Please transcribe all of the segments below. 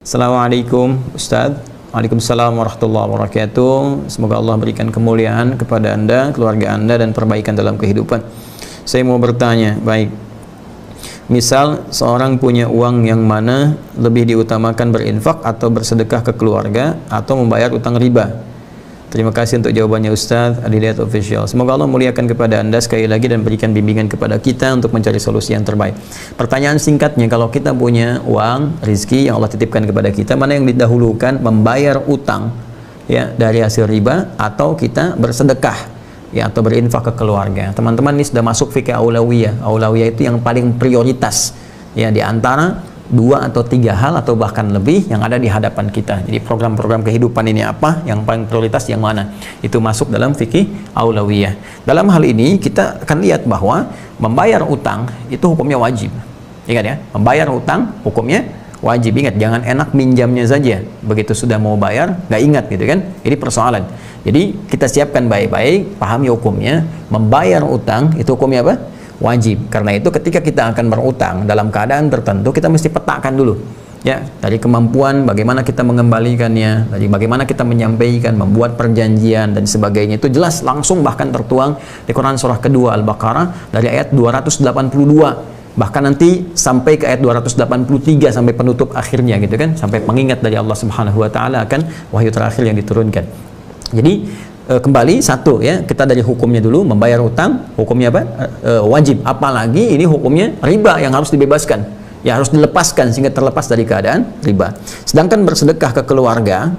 Assalamualaikum Ustadz. Waalaikumsalam warahmatullahi wabarakatuh. Semoga Allah berikan kemuliaan kepada Anda, keluarga Anda, dan perbaikan dalam kehidupan. Saya mau bertanya, baik, misal seorang punya uang yang mana lebih diutamakan berinfak atau bersedekah ke keluarga atau membayar utang riba? Terima kasih untuk jawabannya Ustadz Adidayat Official. Semoga Allah muliakan kepada Anda sekali lagi dan berikan bimbingan kepada kita untuk mencari solusi yang terbaik. Pertanyaan singkatnya, kalau kita punya uang, rizki yang Allah titipkan kepada kita, mana yang didahulukan, membayar utang ya dari hasil riba atau kita bersedekah ya atau berinfak ke keluarga? Teman-teman, ini sudah masuk fikih aulawiyah. Aulawiyah itu yang paling prioritas ya di antara 2 atau 3 hal atau bahkan lebih yang ada di hadapan kita. Jadi program-program kehidupan ini apa, yang paling prioritas yang mana, itu masuk dalam fikih aulawiyah. Dalam hal ini kita akan lihat bahwa membayar utang itu hukumnya wajib. Ingat ya, membayar utang hukumnya wajib. Ingat, jangan enak minjamnya saja, begitu sudah mau bayar nggak ingat gitu kan. Ini persoalan. Jadi kita siapkan baik-baik, pahami hukumnya. Membayar utang itu hukumnya apa? Wajib. Karena itu ketika kita akan berutang dalam keadaan tertentu, kita mesti petakan dulu ya, dari kemampuan bagaimana kita mengembalikannya, dari bagaimana kita menyampaikan, membuat perjanjian dan sebagainya. Itu jelas langsung bahkan tertuang di Quran surah kedua Al-Baqarah dari ayat 282, bahkan nanti sampai ke ayat 283 sampai penutup akhirnya gitu kan, sampai pengingat dari Allah Subhanahu wa taala akan wahyu terakhir yang diturunkan. Jadi kembali satu ya, kita dari hukumnya dulu. Membayar utang hukumnya apa? Wajib. Apalagi ini hukumnya riba yang harus dibebaskan ya, harus dilepaskan sehingga terlepas dari keadaan riba. Sedangkan bersedekah ke keluarga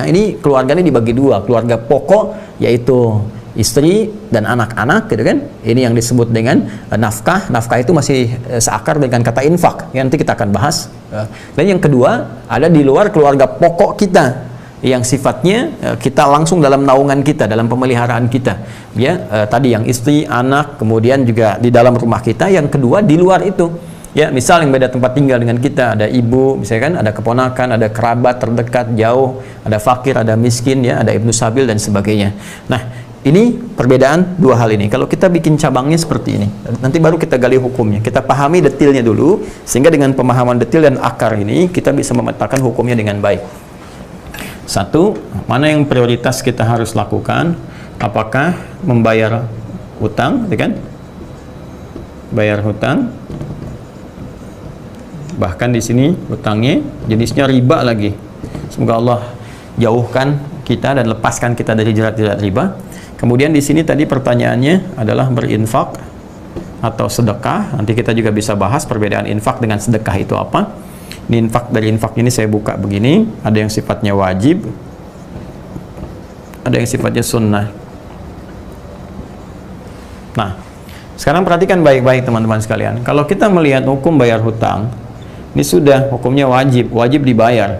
ini, keluarga ini dibagi 2, keluarga pokok yaitu istri dan anak-anak gitu kan. Ini yang disebut dengan nafkah. Nafkah itu masih seakar dengan kata infak ya, nanti kita akan bahas. Dan yang kedua, ada di luar keluarga pokok kita yang sifatnya kita langsung dalam naungan kita, dalam pemeliharaan kita ya, tadi yang istri, anak, kemudian juga di dalam rumah kita. Yang kedua di luar itu ya, misal yang beda tempat tinggal dengan kita, ada ibu misalkan, ada keponakan, ada kerabat terdekat jauh, ada fakir, ada miskin ya, ada ibnu sabil dan sebagainya. Nah, ini perbedaan 2 hal ini. Kalau kita bikin cabangnya seperti ini, nanti baru kita gali hukumnya, kita pahami detailnya dulu, sehingga dengan pemahaman detail dan akar ini kita bisa memetakan hukumnya dengan baik. Satu, mana yang prioritas kita harus lakukan? Apakah membayar hutang, kan? Bayar hutang. Bahkan di sini hutangnya jenisnya riba lagi. Semoga Allah jauhkan kita dan lepaskan kita dari jerat-jerat riba. Kemudian di sini tadi pertanyaannya adalah berinfak atau sedekah. Nanti kita juga bisa bahas perbedaan infak dengan sedekah itu apa. Ini infak, dari infak ini saya buka begini, ada yang sifatnya wajib, ada yang sifatnya sunnah. Nah, sekarang perhatikan baik-baik teman-teman sekalian. Kalau kita melihat hukum bayar hutang, ini sudah hukumnya wajib, wajib dibayar.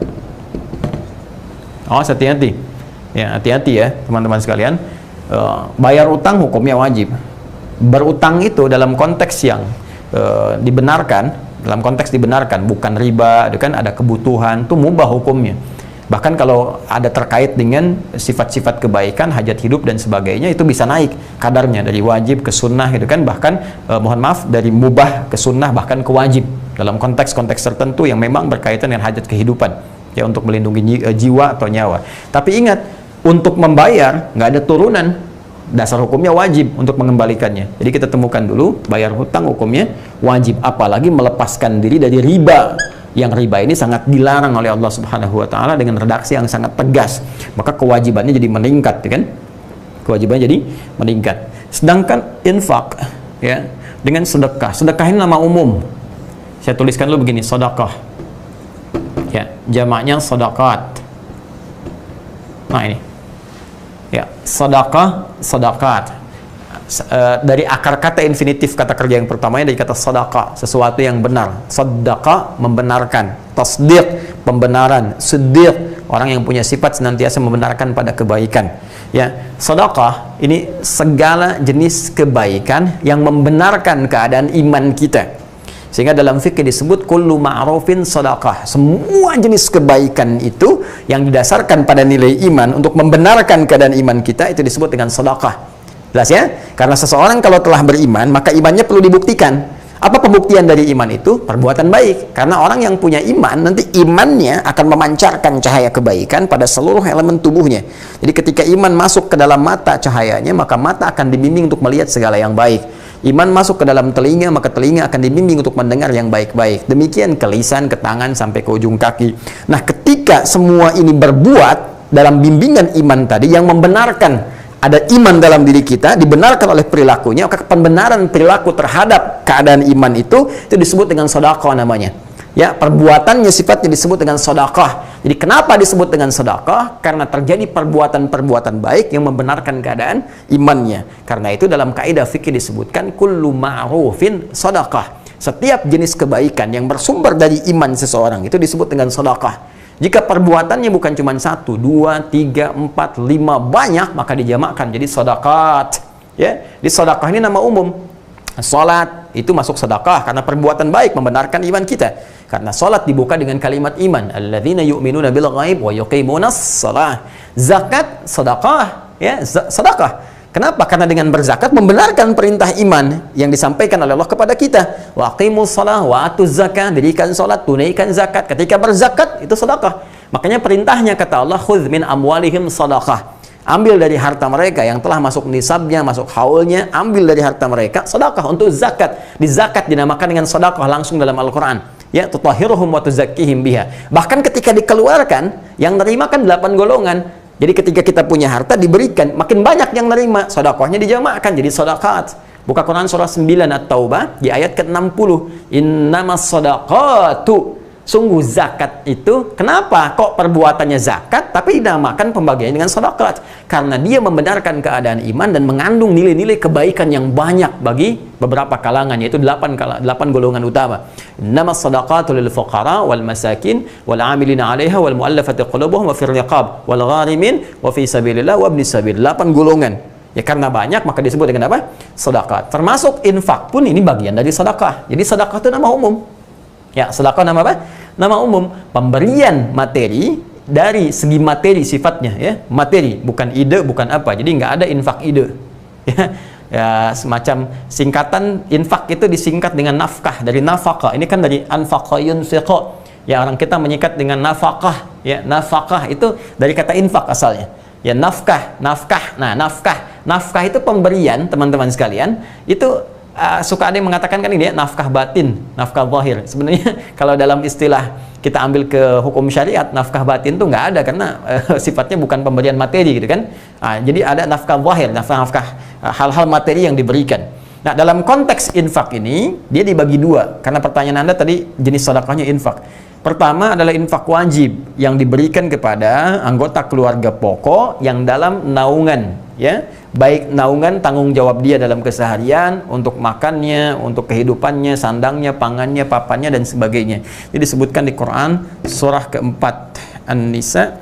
Awas, hati-hati ya, hati-hati ya teman-teman sekalian. Bayar utang hukumnya wajib. Berutang itu dalam konteks yang dibenarkan, dalam konteks dibenarkan, bukan riba, itu kan ada kebutuhan, itu mubah hukumnya. Bahkan kalau ada terkait dengan sifat-sifat kebaikan, hajat hidup dan sebagainya, itu bisa naik kadarnya dari wajib ke sunnah gitu kan. Bahkan mohon maaf, dari mubah ke sunnah, bahkan ke wajib dalam konteks-konteks tertentu yang memang berkaitan dengan hajat kehidupan ya, untuk melindungi jiwa atau nyawa. Tapi ingat, untuk membayar nggak ada turunan, dasar hukumnya wajib untuk mengembalikannya. Jadi kita temukan dulu, bayar hutang hukumnya wajib, apalagi melepaskan diri dari riba, yang riba ini sangat dilarang oleh Allah Subhanahu wa taala dengan redaksi yang sangat tegas. Maka kewajibannya jadi meningkat kan? Kewajibannya jadi meningkat. Sedangkan infak ya, dengan sedekah. Sedekah ini nama umum. Saya tuliskan dulu begini, sedekah. Ya, jamaknya sedekah. Nah, ini. Ya, sedekah, sedekah. Dari akar kata infinitif kata kerja yang pertamanya dari kata sedekah, sesuatu yang benar. Sedekah membenarkan, tasdiq pembenaran, siddiq orang yang punya sifat senantiasa membenarkan pada kebaikan. Ya, sedekah ini segala jenis kebaikan yang membenarkan keadaan iman kita. Sehingga dalam fikih disebut kullu ma'rufin sedekah. Semua jenis kebaikan itu yang didasarkan pada nilai iman untuk membenarkan keadaan iman kita, itu disebut dengan sedekah. Jelas ya? Karena seseorang kalau telah beriman, maka imannya perlu dibuktikan. Apa pembuktian dari iman itu? Perbuatan baik. Karena orang yang punya iman, nanti imannya akan memancarkan cahaya kebaikan pada seluruh elemen tubuhnya. Jadi ketika iman masuk ke dalam mata cahayanya, maka mata akan dibimbing untuk melihat segala yang baik. Iman masuk ke dalam telinga, maka telinga akan dibimbing untuk mendengar yang baik-baik. Demikian ke lisan, ke tangan, sampai ke ujung kaki. Nah, ketika semua ini berbuat dalam bimbingan iman tadi yang membenarkan ada iman dalam diri kita, dibenarkan oleh perilakunya, maka pembenaran perilaku terhadap keadaan iman itu disebut dengan sedekah namanya. Ya, perbuatannya sifatnya disebut dengan sedekah. Jadi kenapa disebut dengan sedekah? Karena terjadi perbuatan-perbuatan baik yang membenarkan keadaan imannya. Karena itu dalam kaidah fikih disebutkan kullu ma'rufin sedekah. Setiap jenis kebaikan yang bersumber dari iman seseorang itu disebut dengan sedekah. Jika perbuatannya bukan cuma 1, 2, 3, 4, 5 banyak, maka dijamakkan jadi sedekah. Ya, di sedekah ini nama umum. Salat itu masuk sedekah karena perbuatan baik membenarkan iman kita. Karena salat dibuka dengan kalimat iman, alladzina yu'minuna bil ghaib wa yuqimunas shalah. Zakat sedekah, ya, sedekah. Kenapa? Karena dengan berzakat membenarkan perintah iman yang disampaikan oleh Allah kepada kita. Wa aqimus shalah wa atuz zakah, dirikan salat, tunaikan zakat. Ketika berzakat itu sedekah. Makanya perintahnya kata Allah, khudz min amwalihim sadaqah. Ambil dari harta mereka yang telah masuk nisabnya, masuk haulnya, ambil dari harta mereka sedekah untuk zakat. Di zakat dinamakan dengan sedekah langsung dalam Al-Qur'an. Ya, tutahhiruhum wa tuzakkihim biha. Bahkan ketika dikeluarkan, yang nerima kan 8 golongan. Jadi ketika kita punya harta diberikan, makin banyak yang nerima, sedekahnya dijamakkan jadi sedekah. Buka Quran surah 9 At-Taubah di ayat ke-60. Innamas shadaqatu. Sungguh zakat itu, kenapa kok perbuatannya zakat tapi dinamakan pembagian dengan sedekah? Karena dia membenarkan keadaan iman dan mengandung nilai-nilai kebaikan yang banyak bagi beberapa kalangan, yaitu 8 golongan utama. Innamas shadaqatu lil fuqara wal masakin wal 'amilina 'alaiha wal mu'allafati qulubuhum wa fir riqab wal gharimin wa fi sabilillah wa ibnis sabil. 8 golongan. Ya, karena banyak maka disebut dengan apa? Sedekah. Termasuk infak pun ini bagian dari sedekah. Jadi sedekah itu nama umum. Ya, sedekah nama apa? Nama umum. Pemberian materi dari segi materi sifatnya, ya, materi, bukan ide, bukan apa. Jadi nggak ada infak ide. Ya, semacam singkatan infak itu disingkat dengan nafkah, dari nafkah. Ini kan dari anfaqa yunfiqu. Ya, orang kita menyikat dengan nafkah. Ya, nafkah itu dari kata infak asalnya. Ya, nafkah. Nah, nafkah itu pemberian, teman-teman sekalian. Itu suka ada yang mengatakan kan ini ya, nafkah batin, nafkah zahir. Sebenarnya kalau dalam istilah kita ambil ke hukum syariat, nafkah batin tuh nggak ada karena sifatnya bukan pemberian materi gitu kan. Jadi ada nafkah zahir, nafkah hal-hal materi yang diberikan. Nah, dalam konteks infak ini dia dibagi dua, karena pertanyaan Anda tadi jenis sedekahnya infak. Pertama adalah infak wajib yang diberikan kepada anggota keluarga pokok yang dalam naungan, ya, baik naungan tanggung jawab dia dalam keseharian, untuk makannya, untuk kehidupannya, sandangnya, pangannya, papannya, dan sebagainya. Ini disebutkan di Quran surah keempat An-Nisa,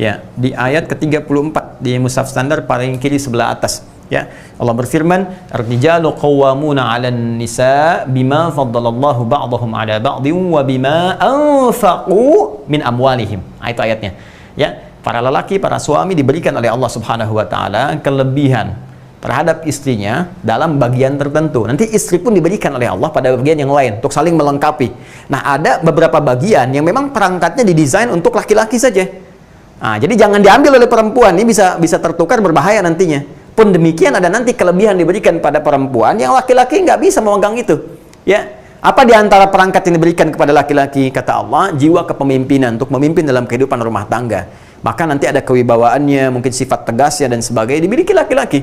ya, di ayat ke-34 di mushaf standar paling kiri sebelah atas. Ya, Allah berfirman, "Ar-rijalu qawwamuna 'alan nisa bima faddalallahu ba'dahum 'ala ba'din wa bima anfaqu min amwalihim." Itu ayatnya. Ya, para lelaki, para suami diberikan oleh Allah Subhanahu wa taala kelebihan terhadap istrinya dalam bagian tertentu. Nanti istri pun diberikan oleh Allah pada bagian yang lain untuk saling melengkapi. Nah, ada beberapa bagian yang memang perangkatnya didesain untuk laki-laki saja. Jadi jangan diambil oleh perempuan, ini bisa tertukar, berbahaya nantinya. Pun demikian ada nanti kelebihan diberikan pada perempuan yang laki-laki nggak bisa memegang itu. Ya, apa di antara perangkat yang diberikan kepada laki-laki? Kata Allah, jiwa kepemimpinan untuk memimpin dalam kehidupan rumah tangga. Maka nanti ada kewibawaannya, mungkin sifat tegasnya dan sebagainya dimiliki laki-laki.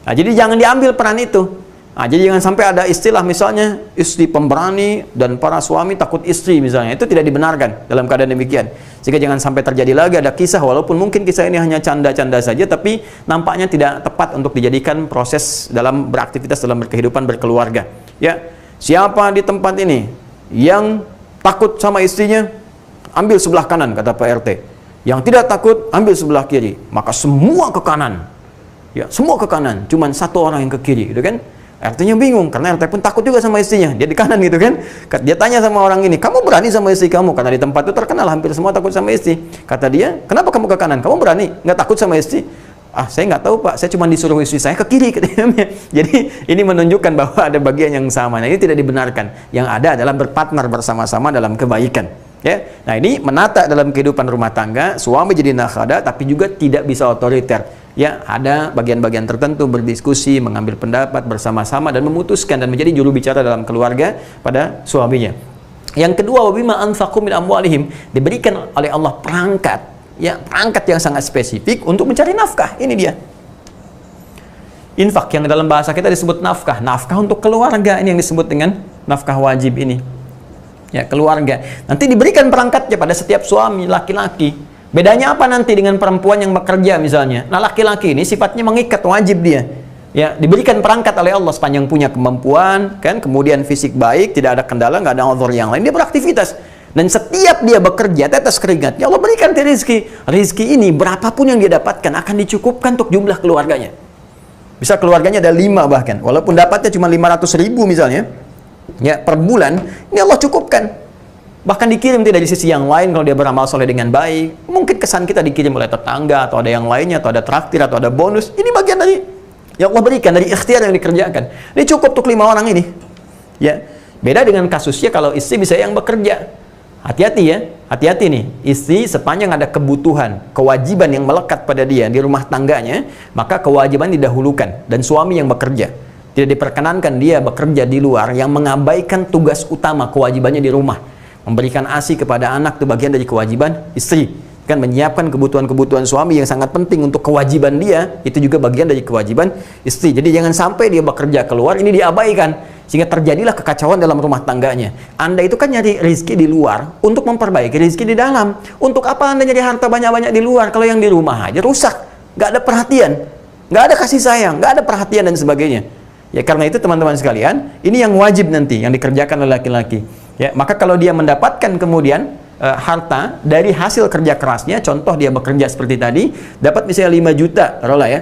Nah, jadi jangan diambil peran itu. Jadi jangan sampai ada istilah misalnya istri pemberani dan para suami takut istri misalnya. Itu tidak dibenarkan dalam keadaan demikian. Sehingga jangan sampai terjadi lagi ada kisah, walaupun mungkin kisah ini hanya canda-canda saja, tapi nampaknya tidak tepat untuk dijadikan proses dalam beraktivitas dalam berkehidupan berkeluarga. Ya, siapa di tempat ini yang takut sama istrinya, ambil sebelah kanan, kata Pak RT. Yang tidak takut, ambil sebelah kiri. Maka semua ke kanan. Ya, semua ke kanan. Cuman satu orang yang ke kiri, gitu kan? RT-nya bingung, karena RT pun takut juga sama istrinya. Dia di kanan gitu kan. Dia tanya sama orang ini, kamu berani sama istri kamu? Karena di tempat itu terkenal hampir semua takut sama istri. Kata dia, kenapa kamu ke kanan? Kamu berani? Nggak takut sama istri? Saya nggak tahu Pak, saya cuma disuruh istri saya ke kiri. Jadi ini menunjukkan bahwa ada bagian yang sama. Nah, ini tidak dibenarkan. Yang ada adalah berpartner bersama-sama dalam kebaikan. Ya, nah ini menata dalam kehidupan rumah tangga, suami jadi nakhada, tapi juga tidak bisa otoriter. Ya, ada bagian-bagian tertentu berdiskusi, mengambil pendapat bersama-sama dan memutuskan dan menjadi juru bicara dalam keluarga pada suaminya. Yang kedua, wabima anfaqu min amwalihim, diberikan oleh Allah perangkat. Ya, perangkat yang sangat spesifik untuk mencari nafkah. Ini dia. Infak yang dalam bahasa kita disebut nafkah. Nafkah untuk keluarga, ini yang disebut dengan nafkah wajib ini. Ya, keluarga. Nanti diberikan perangkatnya pada setiap suami laki-laki. Bedanya apa nanti dengan perempuan yang bekerja misalnya? Nah, laki-laki ini sifatnya mengikat, wajib dia. Ya, diberikan perangkat oleh Allah sepanjang punya kemampuan, kan, kemudian fisik baik, tidak ada kendala, nggak ada uzur yang lain, dia beraktivitas. Dan setiap dia bekerja, tetes keringatnya, Allah berikan dia rezeki. Rezeki ini, berapapun yang dia dapatkan, akan dicukupkan untuk jumlah keluarganya. Bisa keluarganya ada 5 bahkan. Walaupun dapatnya cuma 500.000 misalnya, ya, per bulan, ini Allah cukupkan. Bahkan dikirim tidak di sisi yang lain kalau dia beramal soleh dengan baik. Mungkin kesan kita dikirim oleh tetangga, atau ada yang lainnya, atau ada traktir, atau ada bonus. Ini bagian dari yang Allah berikan, dari ikhtiar yang dikerjakan. Ini cukup untuk 5 orang ini. Ya, beda dengan kasusnya kalau istri bisa yang bekerja. Hati-hati ya, hati-hati nih. Istri sepanjang ada kebutuhan, kewajiban yang melekat pada dia di rumah tangganya, maka kewajiban didahulukan. Dan suami yang bekerja, tidak diperkenankan dia bekerja di luar yang mengabaikan tugas utama kewajibannya di rumah. Memberikan ASI kepada anak itu bagian dari kewajiban istri. Kan menyiapkan kebutuhan-kebutuhan suami yang sangat penting untuk kewajiban dia, itu juga bagian dari kewajiban istri. Jadi jangan sampai dia bekerja keluar, ini diabaikan. Sehingga terjadilah kekacauan dalam rumah tangganya. Anda itu kan nyari rezeki di luar untuk memperbaiki rezeki di dalam. Untuk apa Anda nyari harta banyak-banyak di luar kalau yang di rumah aja rusak? Nggak ada perhatian, nggak ada kasih sayang, nggak ada perhatian dan sebagainya. Ya, karena itu teman-teman sekalian, ini yang wajib nanti yang dikerjakan oleh laki-laki. Ya, maka kalau dia mendapatkan kemudian harta dari hasil kerja kerasnya, contoh dia bekerja seperti tadi, dapat misalnya 5 juta, taruhlah ya,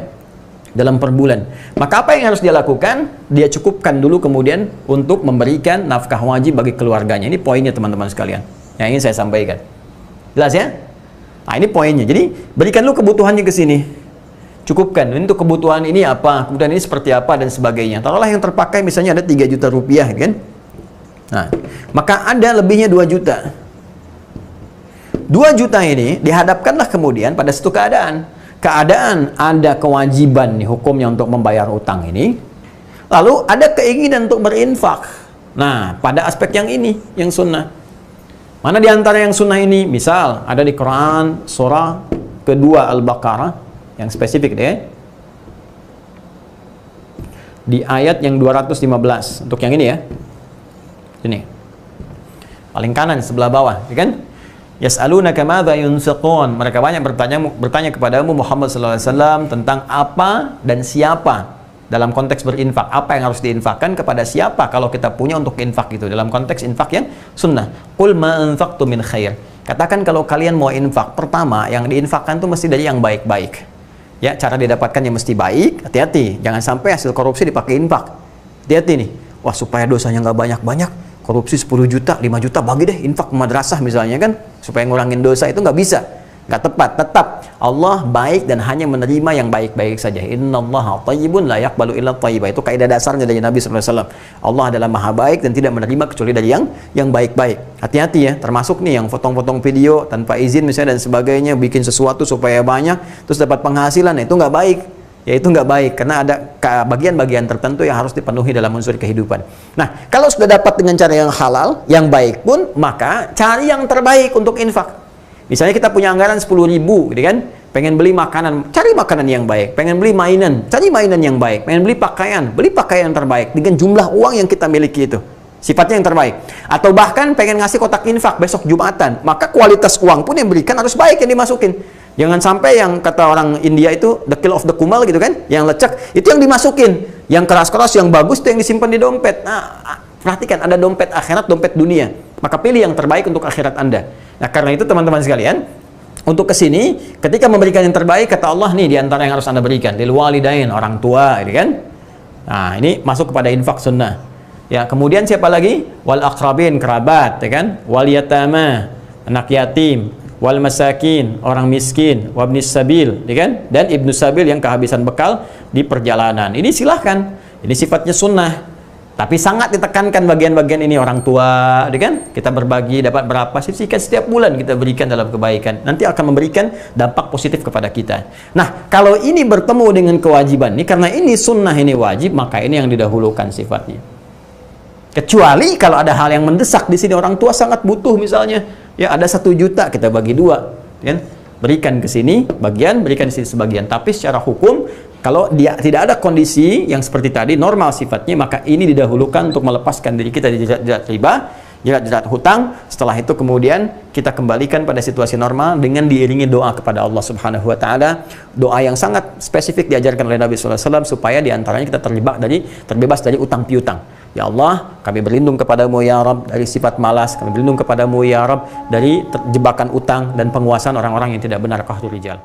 dalam per bulan. Maka apa yang harus dia lakukan? Dia cukupkan dulu kemudian untuk memberikan nafkah wajib bagi keluarganya. Ini poinnya teman-teman sekalian yang ingin saya sampaikan. Jelas ya? Nah, ini poinnya. Jadi berikan dulu kebutuhannya ke sini. Cukupkan. Untuk kebutuhan ini apa? Kemudian ini seperti apa dan sebagainya. Taruhlah yang terpakai misalnya ada 3 juta rupiah, kan? Nah, maka ada lebihnya 2 juta. 2 juta ini dihadapkanlah kemudian pada satu keadaan ada kewajiban nih hukumnya untuk membayar utang ini, lalu ada keinginan untuk berinfak. Nah, pada aspek yang ini, yang sunnah. Mana di antara yang sunnah ini? Misal, ada di Quran surah kedua Al-Baqarah, yang spesifik deh, di ayat yang 215, untuk yang ini ya, ini, paling kanan sebelah bawah, ya kan? Yas'alunaka madza yunfiqun. Mereka banyak bertanya kepadamu Muhammad sallallahu alaihi wasallam tentang apa dan siapa dalam konteks berinfak. Apa yang harus diinfakkan kepada siapa kalau kita punya untuk infak itu dalam konteks infak yang sunnah. Qul ma anfaqtu min khair. Katakan kalau kalian mau infak, pertama yang diinfakkan itu mesti dari yang baik-baik. Ya, cara didapatkannya mesti baik. Hati-hati, jangan sampai hasil korupsi dipakai infak. Hati-hati nih. Wah, supaya dosanya nggak banyak-banyak, korupsi 10 juta, 5 juta bagi deh infak ke madrasah misalnya, kan, supaya ngurangin dosa. Itu nggak bisa, nggak tepat. Tetap Allah baik dan hanya menerima yang baik-baik saja. Innallaha thayyibun la yaqbalu illa thayyiba. Itu kaidah dasarnya dari Nabi SAW. Allah adalah maha baik dan tidak menerima kecuali dari yang baik-baik. Hati-hati ya, termasuk nih yang potong-potong video tanpa izin misalnya dan sebagainya, bikin sesuatu supaya banyak terus dapat penghasilan, itu nggak baik. Ya, itu nggak baik, karena ada bagian-bagian tertentu yang harus dipenuhi dalam unsur kehidupan. Nah, kalau sudah dapat dengan cara yang halal, yang baik pun, maka cari yang terbaik untuk infak. Misalnya kita punya anggaran 10.000, gitu kan? Pengen beli makanan, cari makanan yang baik. Pengen beli mainan, cari mainan yang baik. Pengen beli pakaian yang terbaik dengan jumlah uang yang kita miliki itu. Sifatnya yang terbaik. Atau bahkan pengen ngasih kotak infak besok Jumatan, maka kualitas uang pun yang berikan harus baik yang dimasukin. Jangan sampai yang kata orang India itu the kill of the kumal gitu kan, yang lecek itu yang dimasukin, yang keras-keras, yang bagus itu yang disimpan di dompet. Nah, perhatikan, ada dompet akhirat, dompet dunia. Maka pilih yang terbaik untuk akhirat Anda. Nah, karena itu teman-teman sekalian, untuk kesini, ketika memberikan yang terbaik, kata Allah nih, diantara yang harus Anda berikan, lil walidain, orang tua, gitu kan. Nah, ini masuk kepada infak sunnah. Ya, kemudian siapa lagi? Wal aqrabin, kerabat, ya kan? Wal yatama, anak yatim. wal masakin, orang miskin, wabnis sabil, ya kan? Dan ibnu sabil yang kehabisan bekal di perjalanan. Ini silahkan, ini sifatnya sunnah. Tapi sangat ditekankan bagian-bagian ini, orang tua, ya kan? Kita berbagi dapat berapa sih? Setiap bulan kita berikan dalam kebaikan. Nanti akan memberikan dampak positif kepada kita. Nah, kalau ini bertemu dengan kewajiban ini, karena ini sunnah, ini wajib, maka ini yang didahulukan sifatnya. Kecuali kalau ada hal yang mendesak di sini, orang tua sangat butuh misalnya, ya ada 1 juta kita bagi 2, kan? Berikan ke sini bagian, berikan di sini sebagian. Tapi secara hukum, kalau dia tidak ada kondisi yang seperti tadi, normal sifatnya, maka ini didahulukan untuk melepaskan diri kita dari jerat riba, jerat hutang. Setelah itu kemudian kita kembalikan pada situasi normal dengan diiringi doa kepada Allah Subhanahu wa taala. Doa yang sangat spesifik diajarkan oleh Nabi sallallahu alaihi wasallam supaya diantaranya kita terbebas dari utang piutang. Ya Allah, kami berlindung kepadamu ya Rabb dari sifat malas, kami berlindung kepadamu ya Rabb dari jebakan utang dan penguasaan orang-orang yang tidak benar, qahrul rijal.